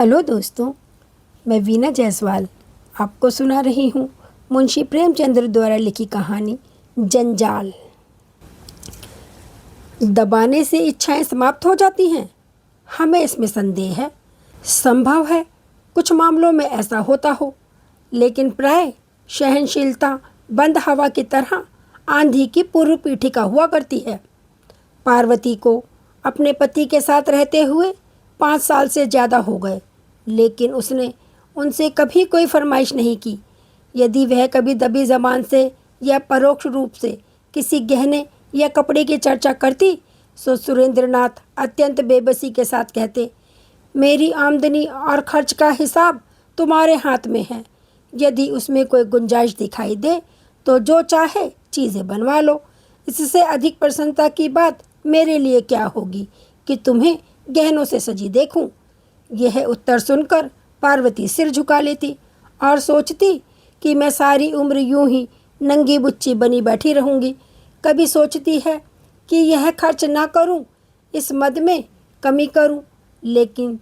Hello दोस्तों, मैं वीना जायसवाल आपको सुना रही हूँ मुंशी प्रेमचंद्र द्वारा लिखी कहानी जंजाल। दबाने से इच्छाएं समाप्त हो जाती हैं, हमें इसमें संदेह है। संभव है कुछ मामलों में ऐसा होता हो, लेकिन प्राय सहनशीलता बंद हवा की तरह आंधी की पूर्व पीठिका हुआ करती है। पार्वती को अपने पति के साथ रहते हुए 5 साल से ज़्यादा हो गए, लेकिन उसने उनसे कभी कोई फरमाइश नहीं की। यदि वह कभी दबी जबान से या परोक्ष रूप से किसी गहने या कपड़े की चर्चा करती, तो सुरेंद्रनाथ अत्यंत बेबसी के साथ कहते, मेरी आमदनी और खर्च का हिसाब तुम्हारे हाथ में है। यदि उसमें कोई गुंजाइश दिखाई दे तो जो चाहे चीज़ें बनवा लो। इससे अधिक प्रसन्नता की बात मेरे लिए क्या होगी कि तुम्हें गहनों से सजी देखूं। यह उत्तर सुनकर पार्वती सिर झुका लेती और सोचती कि मैं सारी उम्र यूं ही नंगी बुच्ची बनी बैठी रहूंगी। कभी सोचती है कि यह खर्च ना करूं, इस मद में कमी करूं, लेकिन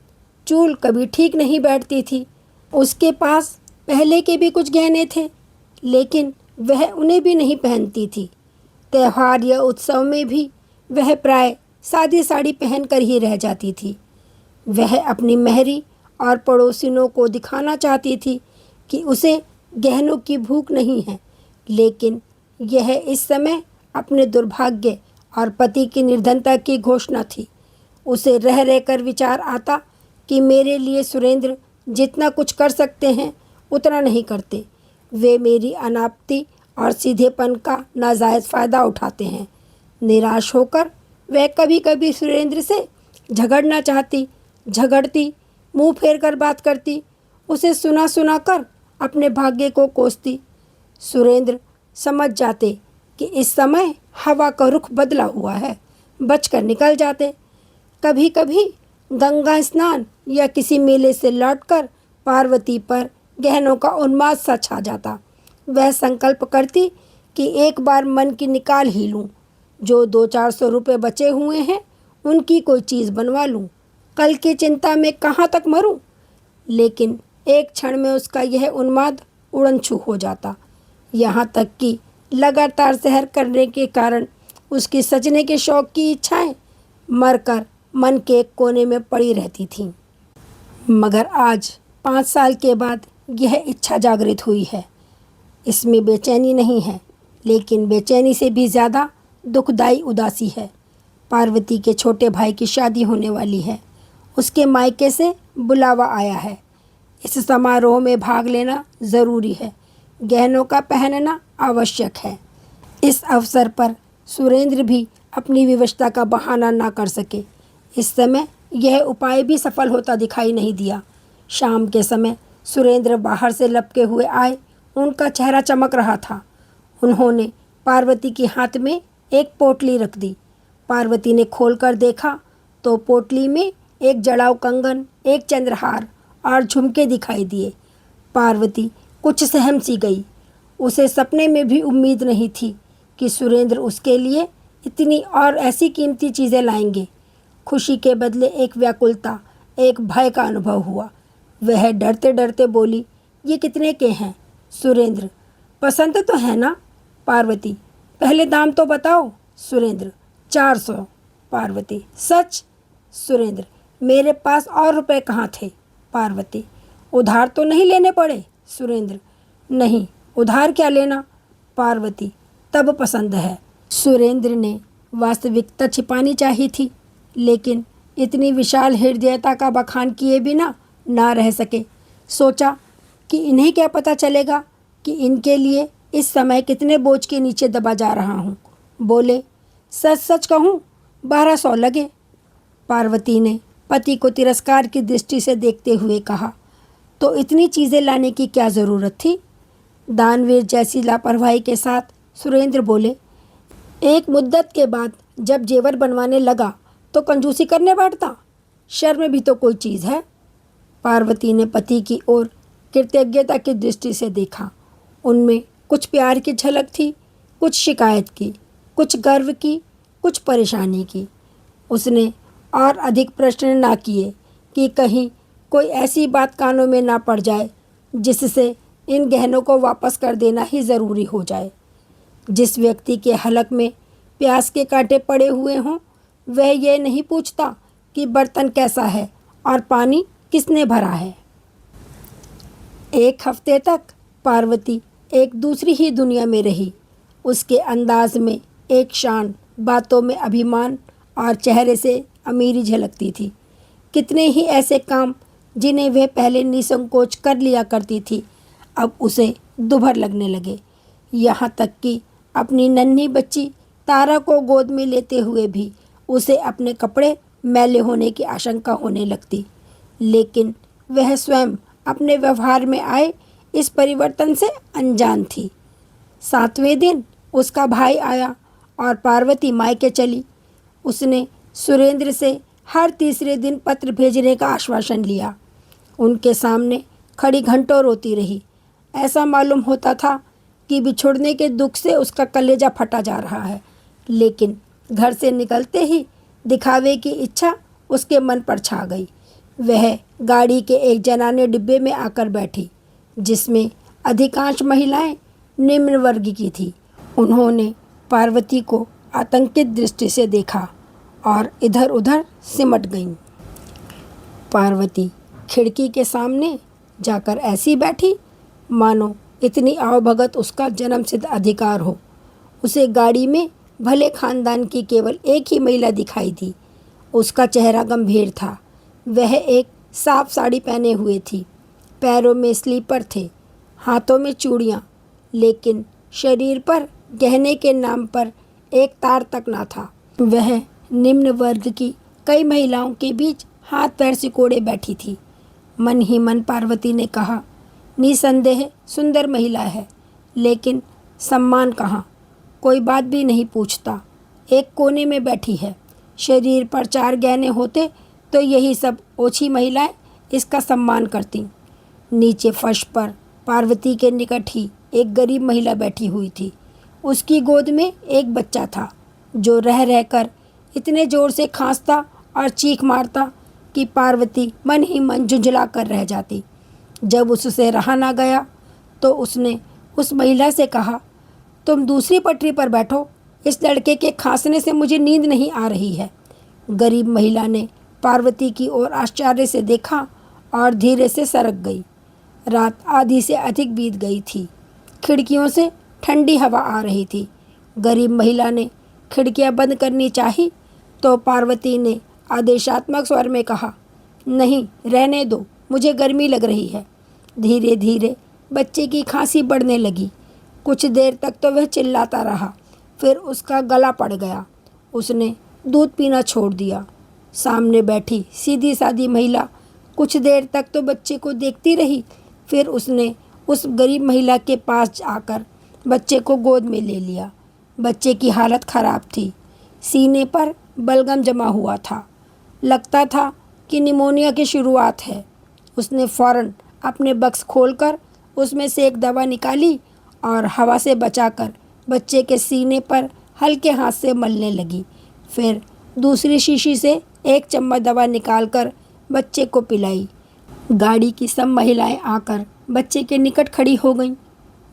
चूल कभी ठीक नहीं बैठती थी। उसके पास पहले के भी कुछ गहने थे, लेकिन वह उन्हें भी नहीं पहनती थी। त्यौहार या उत्सव में भी वह प्राय सादी साड़ी पहनकर ही रह जाती थी। वह अपनी मेहरी और पड़ोसिनों को दिखाना चाहती थी कि उसे गहनों की भूख नहीं है, लेकिन यह इस समय अपने दुर्भाग्य और पति की निर्धनता की घोषणा थी। उसे रह रहकर विचार आता कि मेरे लिए सुरेंद्र जितना कुछ कर सकते हैं उतना नहीं करते। वे मेरी अनापत्ति और सीधेपन का नाजायज़ फ़ायदा उठाते हैं। निराश होकर वह कभी कभी सुरेंद्र से झगड़ना चाहती, झगड़ती, मुंह फेर कर बात करती, उसे सुना सुना कर अपने भाग्य को कोसती। सुरेंद्र समझ जाते कि इस समय हवा का रुख बदला हुआ है, बचकर निकल जाते। कभी कभी गंगा स्नान या किसी मेले से लौटकर पार्वती पर गहनों का उन्माद सा छा जाता। वह संकल्प करती कि एक बार मन की निकाल ही लूं, जो 200-400 रुपये बचे हुए हैं उनकी कोई चीज़ बनवा लूं, कल की चिंता में कहाँ तक मरूं। लेकिन एक क्षण में उसका यह उन्माद उड़नछू हो जाता। यहाँ तक कि लगातार सहर करने के कारण उसकी सजने के शौक की इच्छाएं मरकर मन के एक कोने में पड़ी रहती थीं। मगर आज 5 साल के बाद यह इच्छा जागृत हुई है। इसमें बेचैनी नहीं है, लेकिन बेचैनी से भी ज़्यादा दुखदाई उदासी है। पार्वती के छोटे भाई की शादी होने वाली है। उसके मायके से बुलावा आया है। इस समारोह में भाग लेना ज़रूरी है। गहनों का पहनना आवश्यक है। इस अवसर पर सुरेंद्र भी अपनी विवशता का बहाना ना कर सके। इस समय यह उपाय भी सफल होता दिखाई नहीं दिया। शाम के समय सुरेंद्र बाहर से लपके हुए आए। उनका चेहरा चमक रहा था। उन्होंने पार्वती के हाथ में एक पोटली रख दी। पार्वती ने खोलकर देखा तो पोटली में एक जड़ाऊ कंगन, एक चंद्रहार और झुमके दिखाई दिए। पार्वती कुछ सहम सी गई। उसे सपने में भी उम्मीद नहीं थी कि सुरेंद्र उसके लिए इतनी और ऐसी कीमती चीज़ें लाएंगे। खुशी के बदले एक व्याकुलता, एक भय का अनुभव हुआ। वह डरते डरते बोली, ये कितने के हैं? सुरेंद्र, पसंद तो है ना? पार्वती, पहले दाम तो बताओ। सुरेंद्र, 400। पार्वती, सच? सुरेंद्र, मेरे पास और रुपए कहाँ थे? पार्वती, उधार तो नहीं लेने पड़े? सुरेंद्र, नहीं, उधार क्या लेना? पार्वती, तब पसंद है। सुरेंद्र ने वास्तविकता छिपानी चाहिए थी, लेकिन इतनी विशाल हृदयता का बखान किए बिना ना रह सके। सोचा कि इन्हें क्या पता चलेगा कि इनके लिए इस समय कितने बोझ के नीचे दबा जा रहा हूँ। बोले, सच सच कहूँ 1200 लगे। पार्वती ने पति को तिरस्कार की दृष्टि से देखते हुए कहा, तो इतनी चीज़ें लाने की क्या ज़रूरत थी? दानवीर जैसी लापरवाही के साथ सुरेंद्र बोले, एक मुद्दत के बाद जब जेवर बनवाने लगा तो कंजूसी करने बैठता। शर्म भी तो कोई चीज़ है। पार्वती ने पति की ओर कृतज्ञता की दृष्टि से देखा। उनमें कुछ प्यार की झलक थी, कुछ शिकायत की, कुछ गर्व की, कुछ परेशानी की। उसने और अधिक प्रश्न ना किए कि कहीं कोई ऐसी बात कानों में ना पड़ जाए जिससे इन गहनों को वापस कर देना ही ज़रूरी हो जाए। जिस व्यक्ति के हलक में प्यास के कांटे पड़े हुए हों वह यह नहीं पूछता कि बर्तन कैसा है और पानी किसने भरा है। एक हफ्ते तक पार्वती एक दूसरी ही दुनिया में रही। उसके अंदाज में एक शान, बातों में अभिमान और चेहरे से अमीरी झलकती थी। कितने ही ऐसे काम जिन्हें वह पहले निसंकोच कर लिया करती थी अब उसे दुभर लगने लगे। यहाँ तक कि अपनी नन्ही बच्ची तारा को गोद में लेते हुए भी उसे अपने कपड़े मैले होने की आशंका होने लगती। लेकिन वह स्वयं अपने व्यवहार में आए इस परिवर्तन से अनजान थी। 7वें दिन उसका भाई आया और पार्वती मायके चली। उसने सुरेंद्र से हर तीसरे दिन पत्र भेजने का आश्वासन लिया। उनके सामने खड़ी घंटों रोती रही। ऐसा मालूम होता था कि बिछुड़ने के दुख से उसका कलेजा फटा जा रहा है। लेकिन घर से निकलते ही दिखावे की इच्छा उसके मन पर छा गई। वह गाड़ी के एक जनाने डिब्बे में आकर बैठी जिसमें अधिकांश महिलाएं निम्न वर्ग की थी। उन्होंने पार्वती को आतंकित दृष्टि से देखा और इधर उधर सिमट गईं। पार्वती खिड़की के सामने जाकर ऐसी बैठी मानो इतनी आवभगत उसका जन्मसिद्ध अधिकार हो। उसे गाड़ी में भले खानदान की केवल एक ही महिला दिखाई दी। उसका चेहरा गंभीर था। वह एक साफ साड़ी पहने हुए थी। पैरों में स्लीपर थे, हाथों में चूड़ियाँ, लेकिन शरीर पर गहने के नाम पर एक तार तक ना था। वह निम्न वर्ग की कई महिलाओं के बीच हाथ पैर सिकोड़े बैठी थी। मन ही मन पार्वती ने कहा, निसंदेह सुंदर महिला है, लेकिन सम्मान कहाँ? कोई बात भी नहीं पूछता। एक कोने में बैठी है। शरीर पर 4 गहने होते तो यही सब ओछी महिलाएं इसका सम्मान करती। नीचे फर्श पर पार्वती के निकट ही एक गरीब महिला बैठी हुई थी। उसकी गोद में एक बच्चा था जो रह रहकर इतने जोर से खांसता और चीख मारता कि पार्वती मन ही मन झुंझला कर रह जाती। जब उससे रहा ना गया तो उसने उस महिला से कहा, तुम दूसरी पटरी पर बैठो, इस लड़के के खांसने से मुझे नींद नहीं आ रही है। गरीब महिला ने पार्वती की ओर आश्चर्य से देखा और धीरे से सरक गई। रात आधी से अधिक बीत गई थी। खिड़कियों से ठंडी हवा आ रही थी। गरीब महिला ने खिड़कियां बंद करनी चाही तो पार्वती ने आदेशात्मक स्वर में कहा, नहीं, रहने दो, मुझे गर्मी लग रही है। धीरे धीरे बच्चे की खांसी बढ़ने लगी। कुछ देर तक तो वह चिल्लाता रहा, फिर उसका गला पड़ गया। उसने दूध पीना छोड़ दिया। सामने बैठी सीधी सादी महिला कुछ देर तक तो बच्चे को देखती रही, फिर उसने उस गरीब महिला के पास आकर बच्चे को गोद में ले लिया। बच्चे की हालत खराब थी। सीने पर बलगम जमा हुआ था। लगता था कि निमोनिया की शुरुआत है। उसने फौरन अपने बक्स खोलकर उसमें से एक दवा निकाली और हवा से बचाकर बच्चे के सीने पर हल्के हाथ से मलने लगी। फिर दूसरी शीशी से एक चम्मच दवा निकालकर बच्चे को पिलाई। गाड़ी की सब महिलाएं आकर बच्चे के निकट खड़ी हो गईं।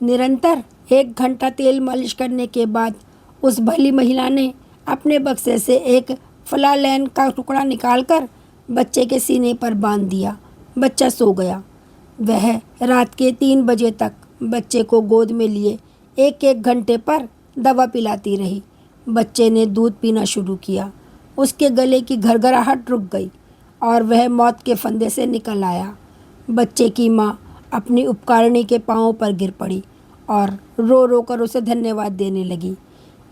निरंतर 1 घंटा तेल मालिश करने के बाद उस भली महिला ने अपने बक्से से एक फ्लालैन का टुकड़ा निकालकर बच्चे के सीने पर बांध दिया। बच्चा सो गया। वह रात के 3 बजे तक बच्चे को गोद में लिए 1-1 घंटे पर दवा पिलाती रही। बच्चे ने दूध पीना शुरू किया। उसके गले की घरघराहट रुक गई और वह मौत के फंदे से निकल आया। बच्चे की माँ अपनी उपकारिणी के पांवों पर गिर पड़ी और रो रो कर उसे धन्यवाद देने लगी।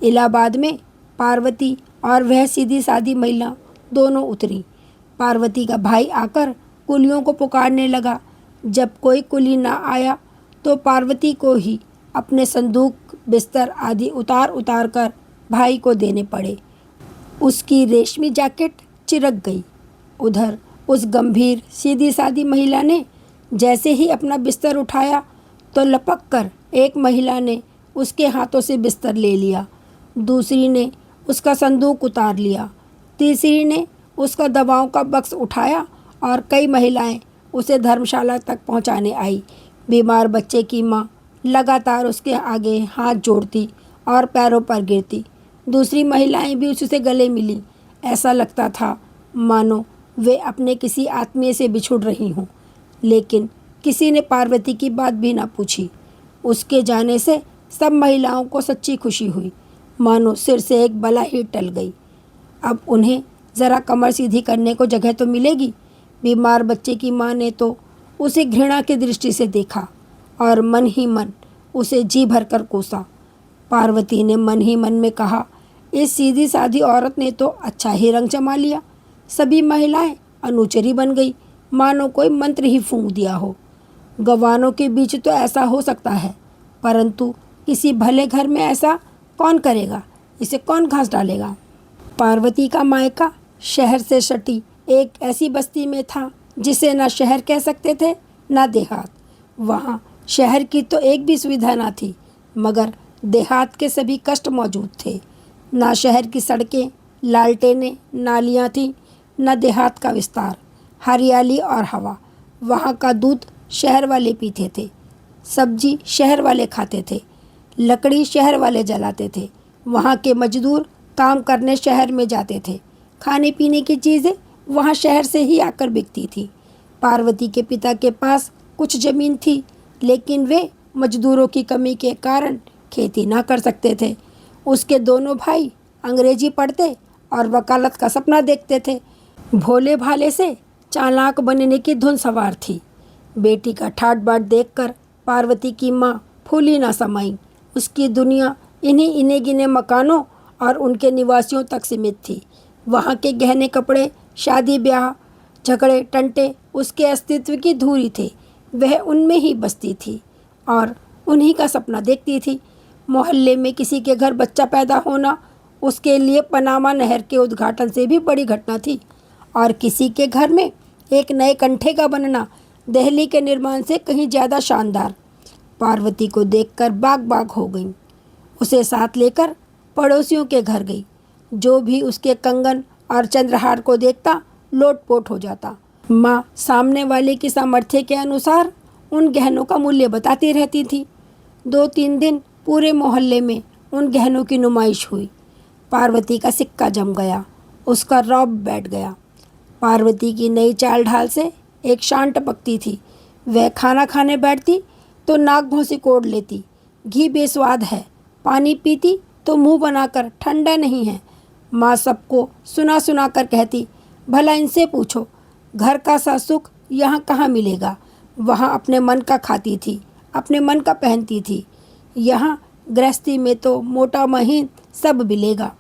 इलाहाबाद में पार्वती और वह सीधी सादी महिला दोनों उतरी। पार्वती का भाई आकर कुलियों को पुकारने लगा। जब कोई कुली ना आया तो पार्वती को ही अपने संदूक, बिस्तर आदि उतार उतार कर भाई को देने पड़े। उसकी रेशमी जैकेट चिरक गई। उधर उस गंभीर सीधी सादी महिला ने जैसे ही अपना बिस्तर उठाया तो लपक कर एक महिला ने उसके हाथों से बिस्तर ले लिया, दूसरी ने उसका संदूक उतार लिया, तीसरी ने उसका दवाओं का बक्स उठाया और कई महिलाएं उसे धर्मशाला तक पहुंचाने आई। बीमार बच्चे की माँ लगातार उसके आगे हाथ जोड़ती और पैरों पर गिरती। दूसरी महिलाएं भी उससे गले मिली। ऐसा लगता था मानो वे अपने किसी आत्मीय से बिछुड़ रही हों। लेकिन किसी ने पार्वती की बात भी ना पूछी। उसके जाने से सब महिलाओं को सच्ची खुशी हुई, मानो सिर से एक बला ही टल गई। अब उन्हें ज़रा कमर सीधी करने को जगह तो मिलेगी। बीमार बच्चे की माँ ने तो उसे घृणा की दृष्टि से देखा और मन ही मन उसे जी भरकर कोसा। पार्वती ने मन ही मन में कहा, इस सीधी सादी औरत ने तो अच्छा ही रंग जमा लिया। सभी महिलाएं अनुचरी बन गई, मानो कोई मंत्र ही फूंक दिया हो। गवानों के बीच तो ऐसा हो सकता है, परंतु किसी भले घर में ऐसा कौन करेगा? इसे कौन घास डालेगा? पार्वती का मायका शहर से सटी एक ऐसी बस्ती में था जिसे ना शहर कह सकते थे ना देहात। वहाँ शहर की तो एक भी सुविधा ना थी, मगर देहात के सभी कष्ट मौजूद थे। ना शहर की सड़कें, लालटेनें, नालियाँ थीं, न देहात का विस्तार, हरियाली और हवा। वहाँ का दूध शहर वाले पीते थे, सब्जी शहर वाले खाते थे, लकड़ी शहर वाले जलाते थे। वहाँ के मजदूर काम करने शहर में जाते थे। खाने पीने की चीज़ें वहाँ शहर से ही आकर बिकती थी। पार्वती के पिता के पास कुछ ज़मीन थी, लेकिन वे मजदूरों की कमी के कारण खेती ना कर सकते थे। उसके दोनों भाई अंग्रेजी पढ़ते और वकालत का सपना देखते थे। भोले भाले से चालाक बनने की धुन सवार थी। बेटी का ठाट बाट देखकर पार्वती की माँ फूली ना समाई। उसकी दुनिया इन्हीं इन्हें गिने मकानों और उनके निवासियों तक सीमित थी। वहाँ के गहने कपड़े, शादी ब्याह, झगड़े टंटे उसके अस्तित्व की धूरी थे। वह उनमें ही बसती थी और उन्हीं का सपना देखती थी। मोहल्ले में किसी के घर बच्चा पैदा होना उसके लिए पनामा नहर के उद्घाटन से भी बड़ी घटना थी, और किसी के घर में एक नए कंठे का बनना दिल्ली के निर्माण से कहीं ज़्यादा शानदार। पार्वती को देखकर बाग बाग हो गई। उसे साथ लेकर पड़ोसियों के घर गई। जो भी उसके कंगन और चंद्रहार को देखता लोटपोट हो जाता। माँ सामने वाले की सामर्थ्य के अनुसार उन गहनों का मूल्य बताती रहती थी। 2-3 दिन पूरे मोहल्ले में उन गहनों की नुमाइश हुई। पार्वती का सिक्का जम गया, उसका रौब बैठ गया। पार्वती की नई चाल ढाल से एक शान टपकती थी। वह खाना खाने बैठती तो नाक घोंसी कोड़ लेती, घी बेस्वाद है, पानी पीती तो मुंह बनाकर ठंडा नहीं है। माँ सबको सुना सुना कर कहती, भला इनसे पूछो घर का सा सुख यहाँ कहाँ मिलेगा। वहाँ अपने मन का खाती थी, अपने मन का पहनती थी। यहाँ गृहस्थी में तो मोटा महीन सब मिलेगा,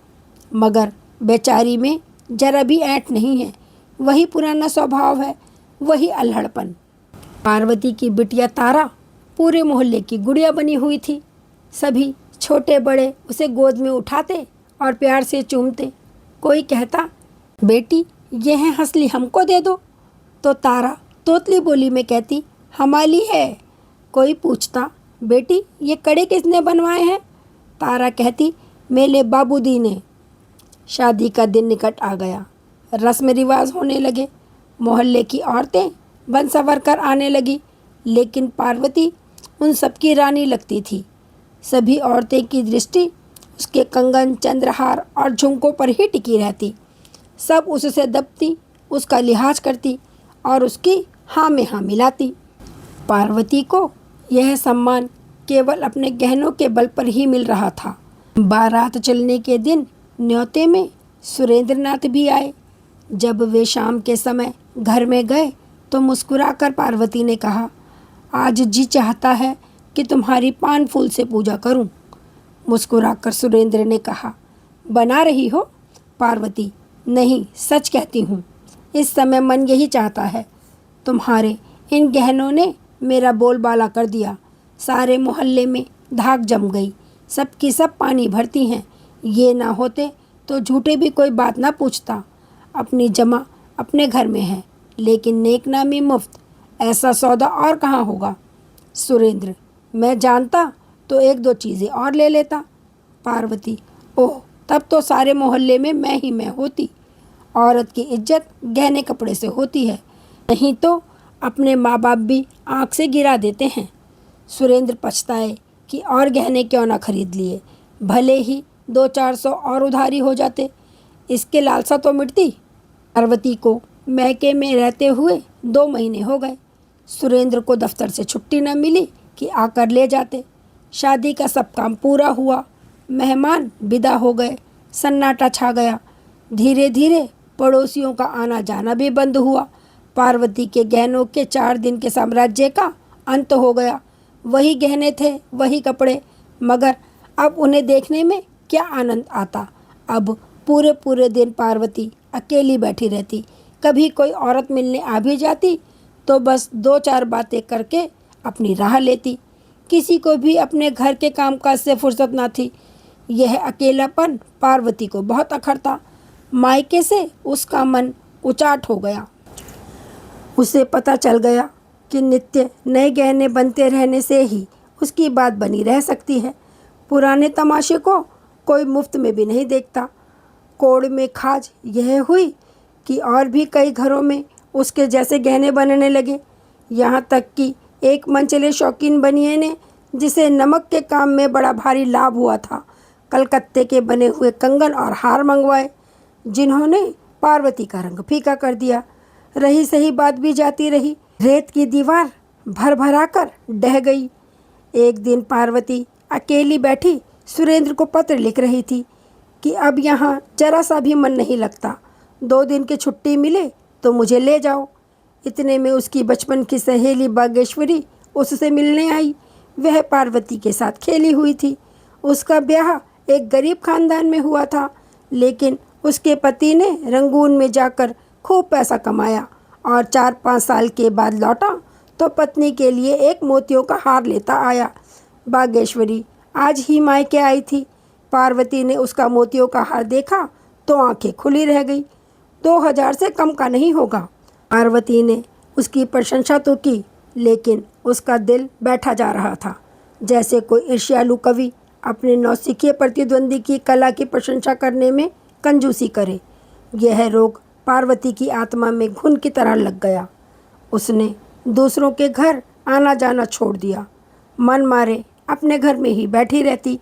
मगर बेचारी में जरा भी ऐंठ नहीं है। वही पुराना स्वभाव है, वही अल्हड़पन। पार्वती की बिटिया तारा पूरे मोहल्ले की गुड़िया बनी हुई थी। सभी छोटे बड़े उसे गोद में उठाते और प्यार से चूमते। कोई कहता, बेटी ये है हंसली, हमको दे दो, तो तारा तोतली बोली में कहती, हमारी है। कोई पूछता, बेटी ये कड़े किसने बनवाए हैं? तारा कहती, मेरे बाबूजी ने। शादी का दिन निकट आ गया। रस्म रिवाज होने लगे। मोहल्ले की औरतें बन संवर कर आने लगी, लेकिन पार्वती उन सबकी रानी लगती थी। सभी औरतें की दृष्टि उसके कंगन, चंद्रहार और झुमकों पर ही टिकी रहती। सब उससे दबती, उसका लिहाज करती और उसकी हाँ में हाँ मिलाती। पार्वती को यह सम्मान केवल अपने गहनों के बल पर ही मिल रहा था। बारात चलने के दिन न्योते में सुरेंद्रनाथ भी आए। जब वे शाम के समय घर में गए तो मुस्कुराकर पार्वती ने कहा, आज जी चाहता है कि तुम्हारी पान फूल से पूजा करूं। मुस्कुराकर सुरेंद्र ने कहा, बना रही हो? पार्वती, नहीं सच कहती हूँ, इस समय मन यही चाहता है। तुम्हारे इन गहनों ने मेरा बोलबाला कर दिया। सारे मोहल्ले में धाक जम गई, सबकी सब पानी भरती हैं। ये ना होते तो झूठे भी कोई बात ना पूछता। अपनी जमा अपने घर में है, लेकिन नेकनामी मुफ्त। ऐसा सौदा और कहाँ होगा? सुरेंद्र, मैं जानता तो 1-2 चीज़ें और ले लेता। पार्वती, ओह तब तो सारे मोहल्ले में मैं ही मैं होती। औरत की इज्जत गहने कपड़े से होती है, नहीं तो अपने माँ बाप भी आँख से गिरा देते हैं। सुरेंद्र पछताए कि और गहने क्यों ना खरीद लिए, भले ही 200-400 और उधारी हो जाते, इसके लालसा तो मिटती। पार्वती को मैके में रहते हुए 2 महीने हो गए। सुरेंद्र को दफ्तर से छुट्टी न मिली कि आकर ले जाते। शादी का सब काम पूरा हुआ, मेहमान विदा हो गए, सन्नाटा छा गया। धीरे धीरे पड़ोसियों का आना जाना भी बंद हुआ। पार्वती के गहनों के 4 दिन के साम्राज्य का अंत हो गया। वही गहने थे, वही कपड़े, मगर अब उन्हें देखने में क्या आनंद आता। अब पूरे पूरे दिन पार्वती अकेली बैठी रहती। कभी कोई औरत मिलने आ भी जाती तो बस 2-4 बातें करके अपनी राह लेती। किसी को भी अपने घर के कामकाज से फुर्सत ना थी। यह अकेलापन पार्वती को बहुत अखरता। मायके से उसका मन उचाट हो गया। उसे पता चल गया कि नित्य नए गहने बनते रहने से ही उसकी बात बनी रह सकती है। पुराने तमाशे को कोई मुफ्त में भी नहीं देखता। कोड़ में खाज यह हुई कि और भी कई घरों में उसके जैसे गहने बनने लगे। यहाँ तक कि एक मनचले शौकीन बनिए ने, जिसे नमक के काम में बड़ा भारी लाभ हुआ था, कलकत्ते के बने हुए कंगन और हार मंगवाए, जिन्होंने पार्वती का रंग फीका कर दिया। रही सही बात भी जाती रही। रेत की दीवार भर भरा कर ढह गई। एक दिन पार्वती अकेली बैठी सुरेंद्र को पत्र लिख रही थी कि अब यहाँ जरा सा भी मन नहीं लगता, 2 दिन की छुट्टी मिले तो मुझे ले जाओ। इतने में उसकी बचपन की सहेली बागेश्वरी उससे मिलने आई। वह पार्वती के साथ खेली हुई थी। उसका ब्याह एक गरीब खानदान में हुआ था, लेकिन उसके पति ने रंगून में जाकर खूब पैसा कमाया और 4-5 साल के बाद लौटा तो पत्नी के लिए एक मोतियों का हार लेता आया। बागेश्वरी आज ही मायके आई थी। पार्वती ने उसका मोतियों का हार देखा तो आंखें खुली रह गई। 2000 से कम का नहीं होगा। पार्वती ने उसकी प्रशंसा तो की, लेकिन उसका दिल बैठा जा रहा था, जैसे कोई ईर्ष्यालु कवि अपने नौसिखिए प्रतिद्वंदी की कला की प्रशंसा करने में कंजूसी करे। यह रोग पार्वती की आत्मा में घुन की तरह लग गया। उसने दूसरों के घर आना जाना छोड़ दिया। मन मारे अपने घर में ही बैठी रहती।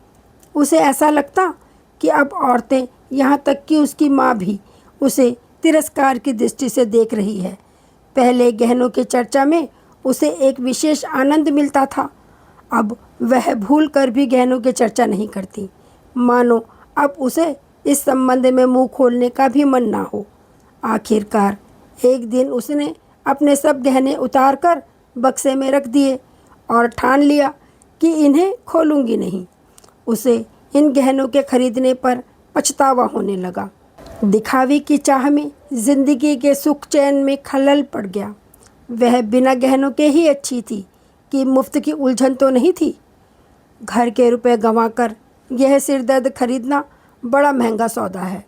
उसे ऐसा लगता कि अब औरतें, यहाँ तक कि उसकी माँ भी, उसे तिरस्कार की दृष्टि से देख रही है। पहले गहनों की चर्चा में उसे एक विशेष आनंद मिलता था, अब वह भूल कर भी गहनों की चर्चा नहीं करती, मानो अब उसे इस संबंध में मुंह खोलने का भी मन ना हो। आखिरकार एक दिन उसने अपने सब गहने उतार कर बक्से में रख दिए और ठान लिया कि इन्हें खोलूंगी नहीं। उसे इन गहनों के खरीदने पर पछतावा होने लगा। दिखावे की चाह में जिंदगी के सुख चैन में खलल पड़ गया। वह बिना गहनों के ही अच्छी थी कि मुफ्त की उलझन तो नहीं थी। घर के रुपए गंवाकर यह सिरदर्द खरीदना बड़ा महंगा सौदा है।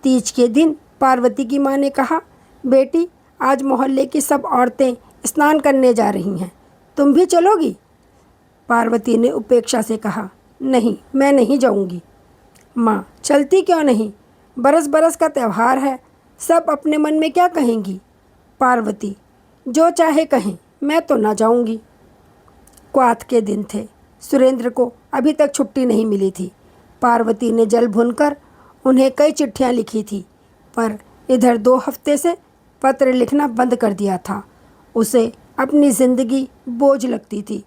तीज के दिन पार्वती की माँ ने कहा, बेटी आज मोहल्ले की सब औरतें स्नान करने जा रही हैं, तुम भी चलोगी? पार्वती ने उपेक्षा से कहा, नहीं, मैं नहीं जाऊंगी। माँ, चलती क्यों नहीं? बरस बरस का त्यौहार है, सब अपने मन में क्या कहेंगी? पार्वती, जो चाहे कहें, मैं तो ना जाऊंगी। क्वाथ के दिन थे। सुरेंद्र को अभी तक छुट्टी नहीं मिली थी। पार्वती ने जल भुनकर उन्हें कई चिट्ठियां लिखी थी, पर इधर 2 हफ्ते से पत्र लिखना बंद कर दिया था। उसे अपनी जिंदगी बोझ लगती थी।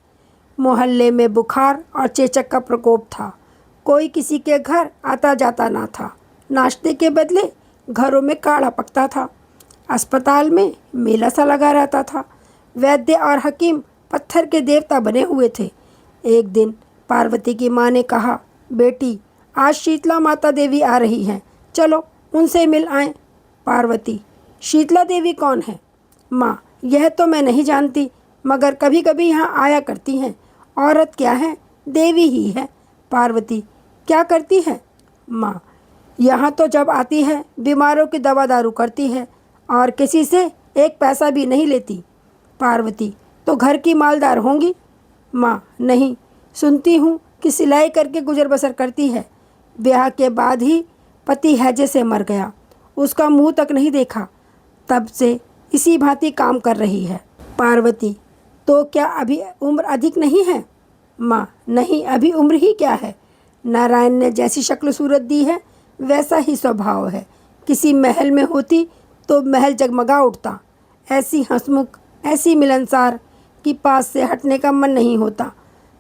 मोहल्ले में बुखार और चेचक का प्रकोप था। कोई किसी के घर आता जाता ना था। नाश्ते के बदले घरों में काढ़ा पकता था। अस्पताल में मेला सा लगा रहता था। वैद्य और हकीम पत्थर के देवता बने हुए थे। एक दिन पार्वती की माँ ने कहा, बेटी आज शीतला माता देवी आ रही हैं, चलो उनसे मिल आएं। पार्वती, शीतला देवी कौन है? माँ, यह तो मैं नहीं जानती, मगर कभी कभी यहाँ आया करती हैं। औरत क्या है, देवी ही है। पार्वती, क्या करती है? माँ, यहाँ तो जब आती है बीमारों की दवा दारू करती है और किसी से एक पैसा भी नहीं लेती। पार्वती, तो घर की मालदार होंगी? माँ, नहीं, सुनती हूँ कि सिलाई करके गुजर बसर करती है। ब्याह के बाद ही पति हैजे से मर गया, उसका मुंह तक नहीं देखा, तब से इसी भांति काम कर रही है। पार्वती, तो क्या अभी उम्र अधिक नहीं है? माँ, नहीं, अभी उम्र ही क्या है। नारायण ने जैसी शक्ल सूरत दी है वैसा ही स्वभाव है। किसी महल में होती तो महल जगमगा उठता। ऐसी हंसमुख, ऐसी मिलनसार कि पास से हटने का मन नहीं होता।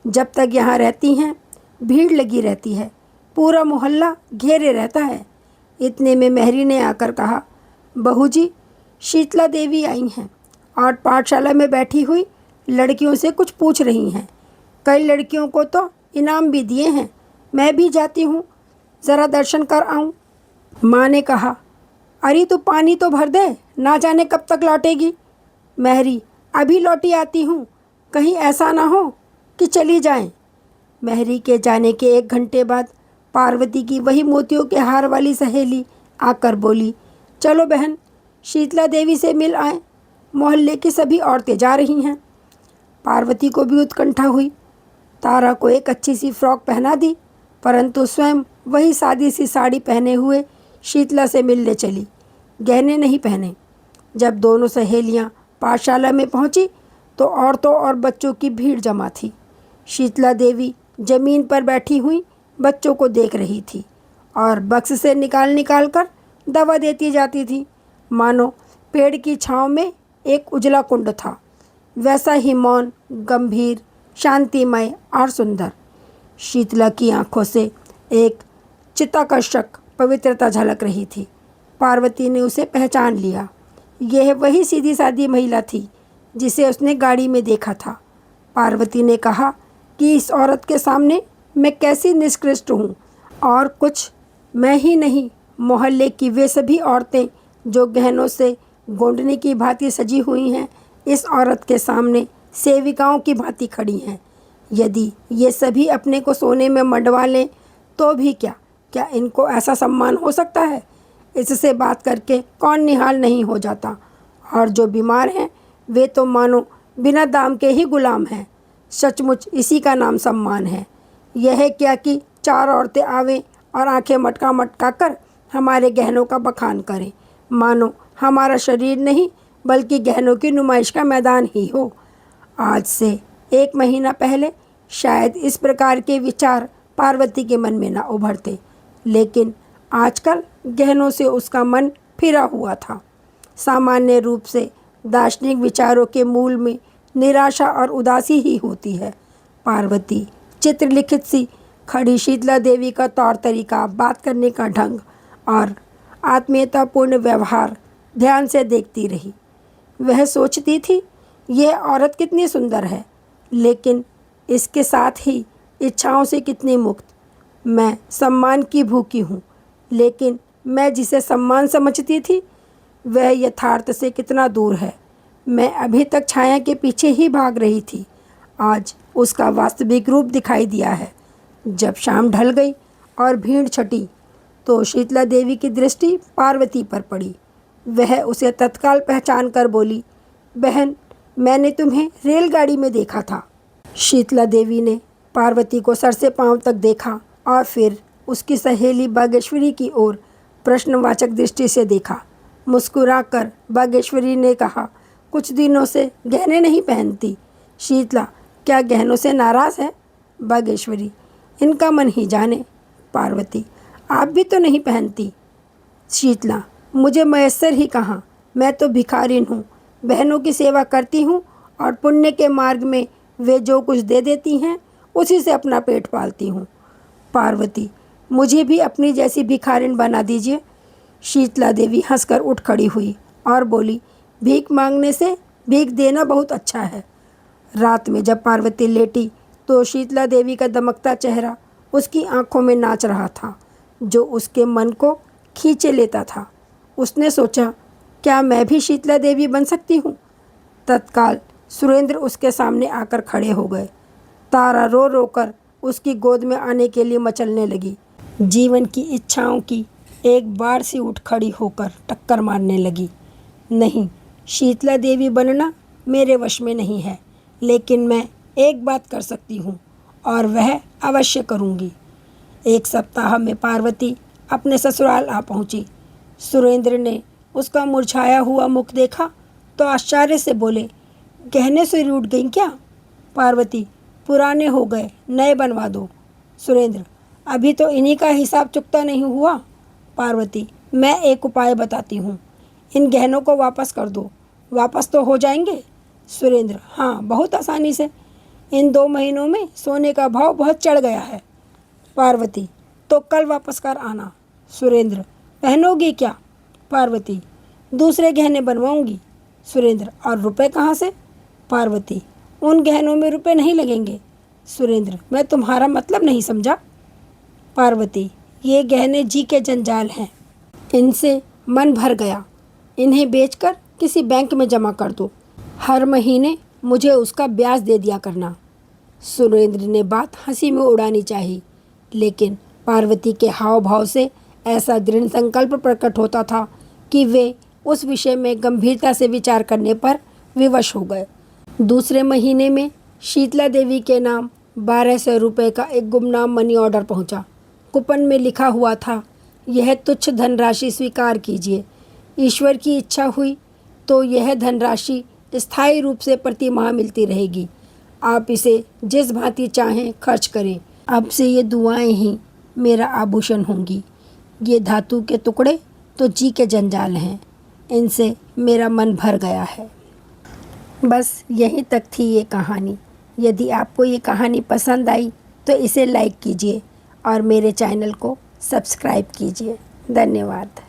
जब तक यहाँ रहती हैं भीड़ लगी रहती है, पूरा मोहल्ला घेरे रहता है। इतने में मेहरी ने आकर कहा, बहू जी, शीतला देवी आई हैं और पाठशाला में बैठी हुई लड़कियों से कुछ पूछ रही हैं। कई लड़कियों को तो इनाम भी दिए हैं। मैं भी जाती हूँ, ज़रा दर्शन कर आऊँ। माँ ने कहा, अरे तो पानी तो भर दे, ना जाने कब तक लौटेगी। मेहरी, अभी लौटी आती हूँ, कहीं ऐसा ना हो कि चली जाएं। मेहरी के जाने के 1 घंटे बाद पार्वती की वही मोतियों के हार वाली सहेली आकर बोली, चलो बहन, शीतला देवी से मिल आए। मोहल्ले की सभी औरतें जा रही हैं। पार्वती को भी उत्कंठा हुई। तारा को एक अच्छी सी फ्रॉक पहना दी, परंतु स्वयं वही सादी सी साड़ी पहने हुए शीतला से मिलने चली, गहने नहीं पहने। जब दोनों सहेलियां पाठशाला में पहुंची तो औरतों और बच्चों की भीड़ जमा थी। शीतला देवी जमीन पर बैठी हुई बच्चों को देख रही थी और बक्स से निकाल निकाल कर दवा देती जाती थी, मानो पेड़ की छांव में एक उजला कुंड था। वैसा ही मौन, गंभीर, शांतिमय और सुंदर। शीतला की आंखों से एक चित्ताकर्षक पवित्रता झलक रही थी। पार्वती ने उसे पहचान लिया। यह वही सीधी सादी महिला थी जिसे उसने गाड़ी में देखा था। पार्वती ने कहा कि इस औरत के सामने मैं कैसी निष्कृष्ट हूँ, और कुछ मैं ही नहीं, मोहल्ले की वे सभी औरतें जो गहनों से गोंडनी की भांति सजी हुई हैं, इस औरत के सामने सेविकाओं की भांति खड़ी हैं। यदि ये सभी अपने को सोने में मंडवा लें तो भी क्या इनको ऐसा सम्मान हो सकता है? इससे बात करके कौन निहाल नहीं हो जाता। और जो बीमार हैं वे तो मानो बिना दाम के ही गुलाम हैं। सचमुच इसी का नाम सम्मान है। यह है क्या कि 4 औरतें आवें और आंखें मटका मटका कर हमारे गहनों का बखान करें, मानो हमारा शरीर नहीं बल्कि गहनों की नुमाइश का मैदान ही हो। आज से 1 महीना पहले शायद इस प्रकार के विचार पार्वती के मन में ना उभरते, लेकिन आजकल गहनों से उसका मन फिरा हुआ था। सामान्य रूप से दार्शनिक विचारों के मूल में निराशा और उदासी ही होती है। पार्वती चित्रलिखित सी खड़ी शीतला देवी का तौर तरीका, बात करने का ढंग और आत्मीयतापूर्ण व्यवहार ध्यान से देखती रही। वह सोचती थी, यह औरत कितनी सुंदर है, लेकिन इसके साथ ही इच्छाओं से कितनी मुक्त। मैं सम्मान की भूखी हूँ, लेकिन मैं जिसे सम्मान समझती थी वह यथार्थ से कितना दूर है। मैं अभी तक छाया के पीछे ही भाग रही थी, आज उसका वास्तविक रूप दिखाई दिया है। जब शाम ढल गई और भीड़ छटी तो शीतला देवी की दृष्टि पार्वती पर पड़ी। वह उसे तत्काल पहचान कर बोली, बहन, मैंने तुम्हें रेलगाड़ी में देखा था। शीतला देवी ने पार्वती को सर से पांव तक देखा और फिर उसकी सहेली बागेश्वरी की ओर प्रश्नवाचक दृष्टि से देखा। मुस्कुराकर बागेश्वरी ने कहा, कुछ दिनों से गहने नहीं पहनती। शीतला, क्या गहनों से नाराज़ है? बागेश्वरी, इनका मन ही जाने। पार्वती, आप भी तो नहीं पहनती। शीतला, मुझे मयस्सर ही कहाँ, मैं तो भिखारिन हूँ। बहनों की सेवा करती हूँ और पुण्य के मार्ग में वे जो कुछ दे देती हैं उसी से अपना पेट पालती हूँ। पार्वती, मुझे भी अपनी जैसी भिखारिन बना दीजिए। शीतला देवी हंसकर उठ खड़ी हुई और बोली, भीख मांगने से भीख देना बहुत अच्छा है। रात में जब पार्वती लेटी तो शीतला देवी का दमकता चेहरा उसकी आंखों में नाच रहा था, जो उसके मन को खींचे लेता था। उसने सोचा, क्या मैं भी शीतला देवी बन सकती हूँ? तत्काल सुरेंद्र उसके सामने आकर खड़े हो गए। तारा रो रो कर उसकी गोद में आने के लिए मचलने लगी। जीवन की इच्छाओं की एक बाढ़ सी उठ खड़ी होकर टक्कर मारने लगी। नहीं, शीतला देवी बनना मेरे वश में नहीं है, लेकिन मैं एक बात कर सकती हूँ और वह अवश्य करूँगी। 1 सप्ताह में पार्वती अपने ससुराल आ पहुँची। सुरेंद्र ने उसका मुरझाया हुआ मुख देखा तो आश्चर्य से बोले, गहने से रूठ गई क्या? पार्वती, पुराने हो गए, नए बनवा दो। सुरेंद्र, अभी तो इन्हीं का हिसाब चुकता नहीं हुआ। पार्वती, मैं एक उपाय बताती हूँ, इन गहनों को वापस कर दो। वापस तो हो जाएंगे? सुरेंद्र, हाँ, बहुत आसानी से। इन 2 महीनों में सोने का भाव बहुत चढ़ गया है। पार्वती, तो कल वापस कर आना। सुरेंद्र, पहनोगी क्या? पार्वती, दूसरे गहने बनवाऊंगी। सुरेंद्र, और रुपए कहाँ से? पार्वती, उन गहनों में रुपए नहीं लगेंगे। सुरेंद्र, मैं तुम्हारा मतलब नहीं समझा। पार्वती, ये गहने जी के जंजाल हैं, इनसे मन भर गया। इन्हें बेचकर किसी बैंक में जमा कर दो, हर महीने मुझे उसका ब्याज दे दिया करना। सुरेंद्र ने बात हंसी में उड़ानी चाहिए, लेकिन पार्वती के हाव भाव से ऐसा दृढ़ संकल्प प्रकट होता था कि वे उस विषय में गंभीरता से विचार करने पर विवश हो गए। दूसरे महीने में शीतला देवी के नाम 1200 रुपये का एक गुमनाम मनी ऑर्डर पहुंचा। कूपन में लिखा हुआ था, यह तुच्छ धनराशि स्वीकार कीजिए। ईश्वर की इच्छा हुई तो यह धनराशि स्थायी रूप से प्रति माह मिलती रहेगी। आप इसे जिस भांति चाहें खर्च करें। अब से ये दुआएं ही मेरा आभूषण होंगी। ये धातु के टुकड़े तो जी के जंजाल हैं, इनसे मेरा मन भर गया है। बस यहीं तक थी ये कहानी। यदि आपको ये कहानी पसंद आई तो इसे लाइक कीजिए और मेरे चैनल को सब्सक्राइब कीजिए। धन्यवाद।